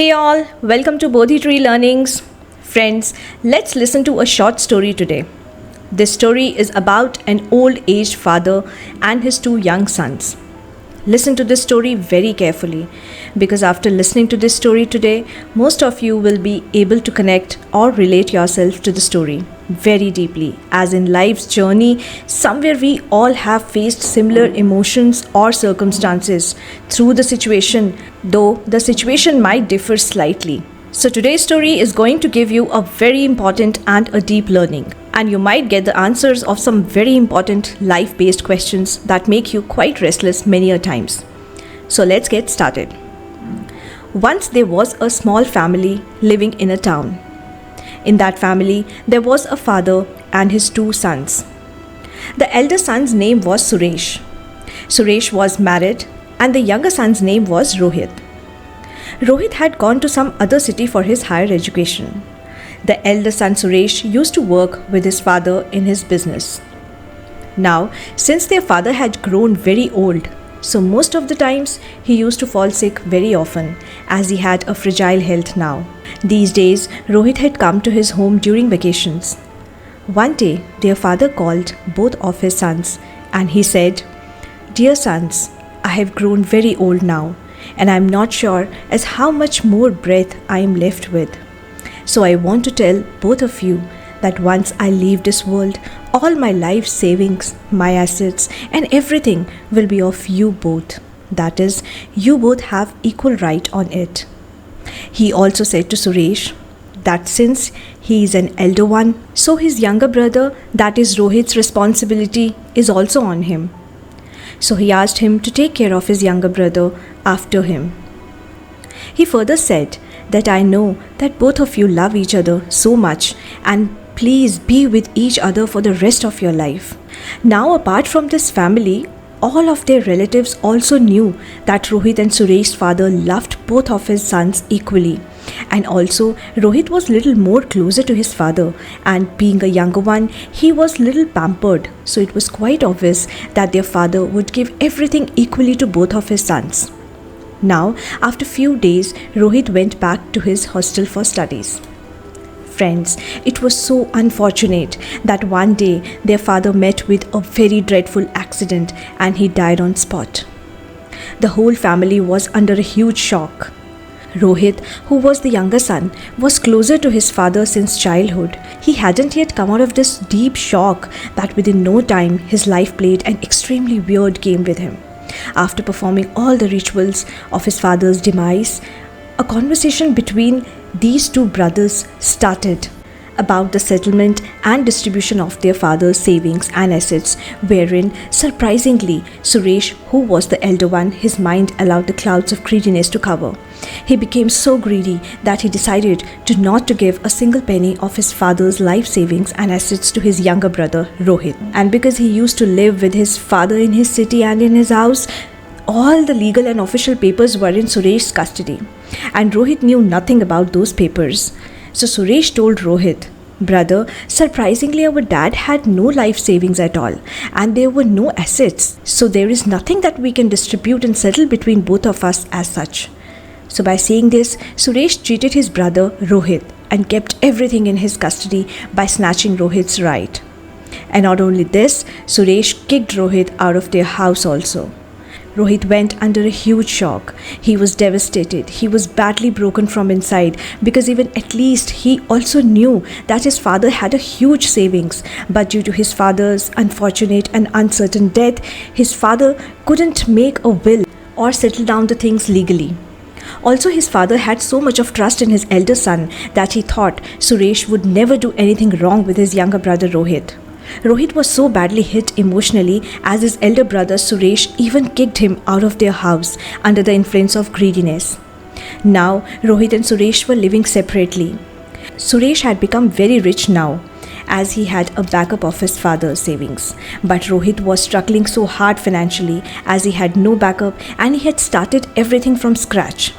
Hey all, welcome to bodhitree.learnings. Friends, let's listen to a short story today. This story is about an old-aged father and his two young sons. Listen to this story very carefully because after listening to this story today, most of you will be able to connect or relate yourself to the story very deeply, as in life's journey, somewhere we all have faced similar emotions or circumstances through the situation, though the situation might differ slightly. So today's story is going to give you a very important and a deep learning, and you might get the answers of some very important life-based questions that make you quite restless many a times. So let's get started. Once there was a small family living in a town. In that family, there was a father and his two sons. The elder son's name was Suresh. Suresh was married and the younger son's name was Rohit. Rohit had gone to some other city for his higher education. The elder son Suresh used to work with his father in his business. Now, since their father had grown very old, so most of the times he used to fall sick very often as he had a fragile health now. These days, Rohit had come to his home during vacations. One day, their father called both of his sons and he said, "Dear sons, I have grown very old now and I am not sure as how much more breath I am left with. So I want to tell both of you that once I leave this world, all my life savings, my assets and everything will be of you both. That is, you both have equal right on it." He also said to Suresh that since he is an elder one, so his younger brother, that is Rohit's responsibility, is also on him. So he asked him to take care of his younger brother after him. He further said that I know that both of you love each other so much and please be with each other for the rest of your life. Now, apart from this family, all of their relatives also knew that Rohit and Suresh's father loved both of his sons equally. And also, Rohit was little more closer to his father, and being a younger one, he was little pampered. So it was quite obvious that their father would give everything equally to both of his sons. Now, after few days, Rohit went back to his hostel for studies. Friends, it was so unfortunate that one day their father met with a very dreadful accident and he died on spot. The whole family was under a huge shock. Rohit, who was the younger son, was closer to his father since childhood. He hadn't yet come out of this deep shock that within no time his life played an extremely weird game with him. After performing all the rituals of his father's demise, a conversation between these two brothers started about the settlement and distribution of their father's savings and assets, wherein, surprisingly, Suresh, who was the elder one, his mind allowed the clouds of greediness to cover. He became so greedy that he decided not to give a single penny of his father's life savings and assets to his younger brother, Rohit. And because he used to live with his father in his city and in his house, all the legal and official papers were in Suresh's custody, and Rohit knew nothing about those papers. So Suresh told Rohit, "Brother, surprisingly our dad had no life savings at all and there were no assets. So there is nothing that we can distribute and settle between both of us as such." So by saying this, Suresh treated his brother Rohit and kept everything in his custody by snatching Rohit's right. And not only this, Suresh kicked Rohit out of their house also. Rohit went under a huge shock. He was devastated. He was badly broken from inside because even at least he also knew that his father had a huge savings. But due to his father's unfortunate and uncertain death, his father couldn't make a will or settle down the things legally. Also, his father had so much of trust in his elder son that he thought Suresh would never do anything wrong with his younger brother Rohit. Rohit was so badly hit emotionally as his elder brother Suresh even kicked him out of their house under the influence of greediness. Now, Rohit and Suresh were living separately. Suresh had become very rich now as he had a backup of his father's savings. But Rohit was struggling so hard financially as he had no backup and he had started everything from scratch.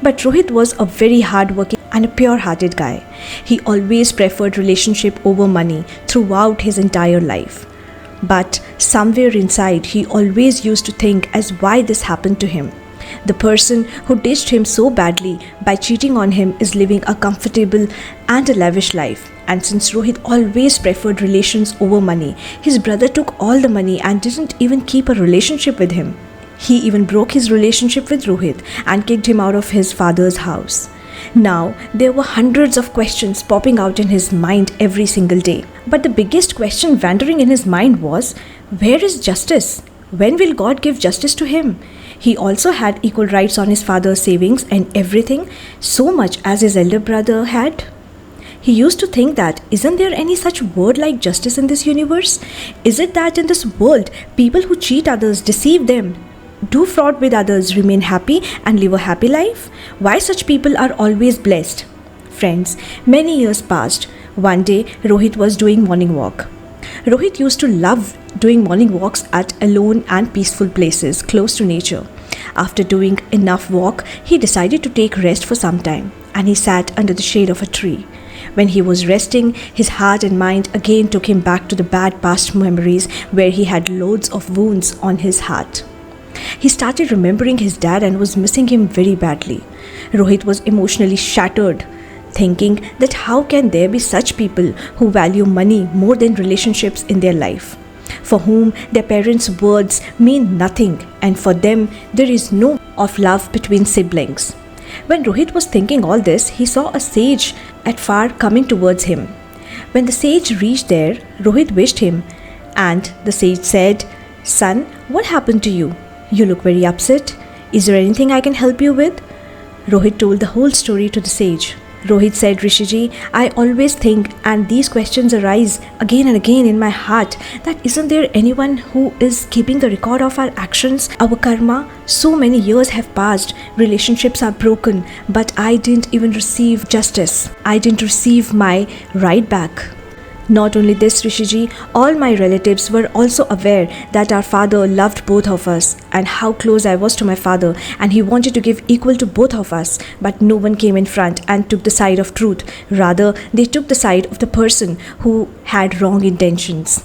But Rohit was a very hardworking and a pure-hearted guy. He always preferred relationship over money throughout his entire life. But somewhere inside, he always used to think as why this happened to him. The person who ditched him so badly by cheating on him is living a comfortable and a lavish life. And since Rohit always preferred relations over money, his brother took all the money and didn't even keep a relationship with him. He even broke his relationship with Rohit and kicked him out of his father's house. Now, there were hundreds of questions popping out in his mind every single day. But the biggest question wandering in his mind was, where is justice? When will God give justice to him? He also had equal rights on his father's savings and everything, so much as his elder brother had. He used to think that, isn't there any such word like justice in this universe? Is it that in this world, people who cheat others, deceive them, do fraud with others, remain happy and live a happy life? Why such people are always blessed? Friends, many years passed. One day, Rohit was doing morning walk. Rohit used to love doing morning walks at alone and peaceful places close to nature. After doing enough walk, he decided to take rest for some time, and he sat under the shade of a tree. When he was resting, his heart and mind again took him back to the bad past memories where he had loads of wounds on his heart. He started remembering his dad and was missing him very badly. Rohit was emotionally shattered, thinking that how can there be such people who value money more than relationships in their life, for whom their parents' words mean nothing, and for them there is no of love between siblings. When Rohit was thinking all this, he saw a sage at far coming towards him. When the sage reached there, Rohit wished him, and the sage said, "Son, what happened to you? You look very upset. Is there anything I can help you with?" Rohit told the whole story to the sage. Rohit said, "Rishiji, I always think, and these questions arise again and again in my heart, that isn't there anyone who is keeping the record of our actions, our karma? So many years have passed, relationships are broken, but I didn't even receive justice. I didn't receive my right back." Not only this, Rishiji, all my relatives were also aware that our father loved both of us and how close I was to my father, and he wanted to give equal to both of us, but no one came in front and took the side of truth. Rather, they took the side of the person who had wrong intentions.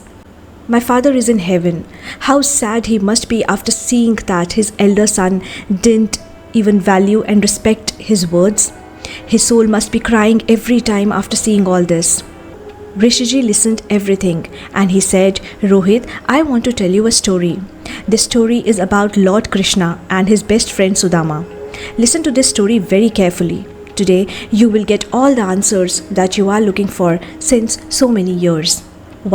My father is in heaven. How sad he must be after seeing that his elder son didn't even value and respect his words. His soul must be crying every time after seeing all this. Rishiji listened everything, and he said, "Rohit, I want to tell you a story. This story is about Lord Krishna and his best friend Sudama. Listen to this story very carefully. Today, you will get all the answers that you are looking for since so many years."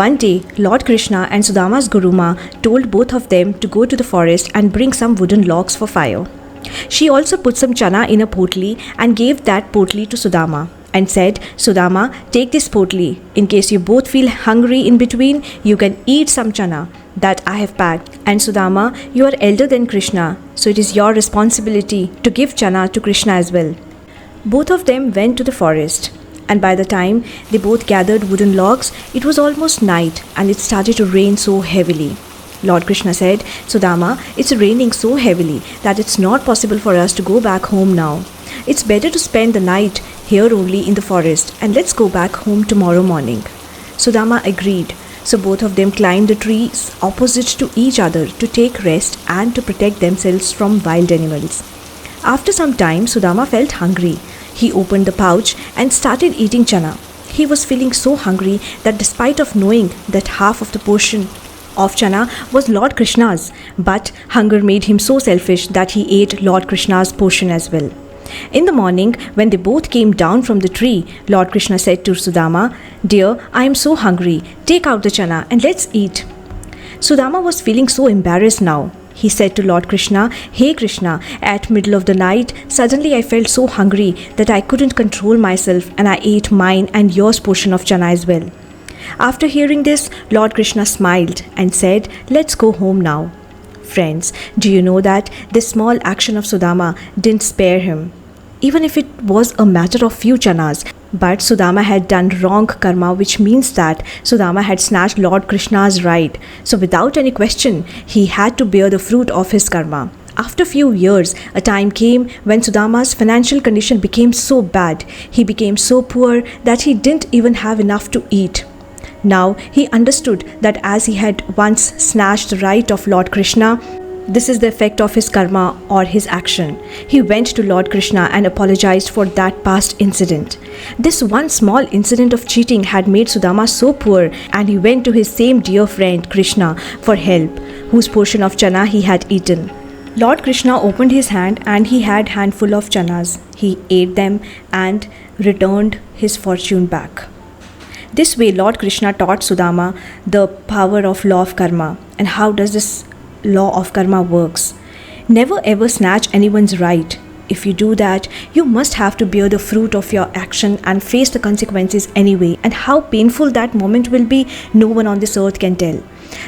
One day, Lord Krishna and Sudama's Guruma told both of them to go to the forest and bring some wooden logs for fire. She also put some chana in a potli and gave that potli to Sudama and said, "Sudama, take this potli. In case you both feel hungry in between, you can eat some chana that I have packed. And Sudama, you are elder than Krishna, so it is your responsibility to give chana to Krishna as well." Both of them went to the forest, and by the time they both gathered wooden logs, it was almost night and it started to rain so heavily. Lord Krishna said, "Sudama, it's raining so heavily that it's not possible for us to go back home now. It's better to spend the night here only in the forest, and let's go back home tomorrow morning." Sudama agreed, so both of them climbed the trees opposite to each other to take rest and to protect themselves from wild animals. After some time, Sudama felt hungry. He opened the pouch and started eating chana. He was feeling so hungry that despite of knowing that half of the portion of chana was Lord Krishna's, but hunger made him so selfish that he ate Lord Krishna's portion as well. In the morning, when they both came down from the tree, Lord Krishna said to Sudama, "Dear, I am so hungry. Take out the chana and let's eat." Sudama was feeling so embarrassed now. He said to Lord Krishna, "Hey Krishna, at middle of the night, suddenly I felt so hungry that I couldn't control myself and I ate mine and yours portion of chana as well." After hearing this, Lord Krishna smiled and said, "Let's go home now." Friends, do you know that this small action of Sudama didn't spare him? Even if it was a matter of few chanas, but Sudama had done wrong karma, which means that Sudama had snatched Lord Krishna's right. So without any question, he had to bear the fruit of his karma. After few years, a time came when Sudama's financial condition became so bad. He became so poor that he didn't even have enough to eat. Now he understood that as he had once snatched the right of Lord Krishna, This is the effect of his karma or his action. He went to Lord Krishna and apologized for that past incident. This one small incident of cheating had made Sudama so poor, and he went to his same dear friend Krishna for help, whose portion of chana he had eaten. Lord Krishna opened his hand and he had handful of chanas. He ate them and returned his fortune back. This way Lord Krishna taught Sudama the power of law of karma and how does this law of karma works. Never ever snatch anyone's right. If you do that, you must have to bear the fruit of your action and face the consequences anyway, and how painful that moment will be, no one on this earth can tell.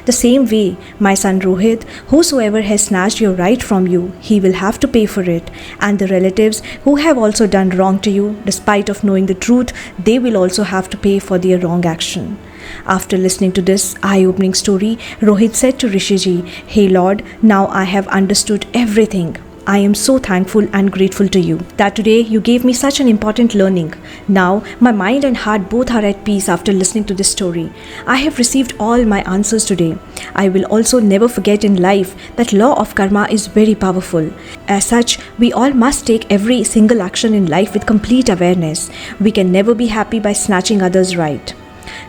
The same way, my son Rohit, whosoever has snatched your right from you, he will have to pay for it. And the relatives who have also done wrong to you, despite of knowing the truth, they will also have to pay for their wrong action. After listening to this eye-opening story, Rohit said to Rishiji, "Hey Lord, now I have understood everything. I am so thankful and grateful to you that today you gave me such an important learning. Now my mind and heart both are at peace after listening to this story. I have received all my answers today. I will also never forget in life that law of karma is very powerful. As such, we all must take every single action in life with complete awareness. We can never be happy by snatching others' right."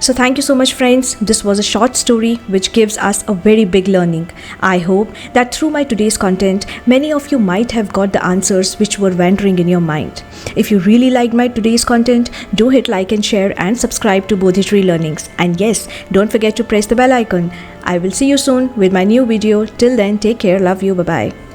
So thank you so much, friends. This was a short story which gives us a very big learning. I hope that through my today's content, many of you might have got the answers which were wandering in your mind. If you really liked my today's content, do hit like and share and subscribe to Bodhitree Learnings. And yes, don't forget to press the bell icon. I will see you soon with my new video. Till then, take care. Love you. Bye-bye.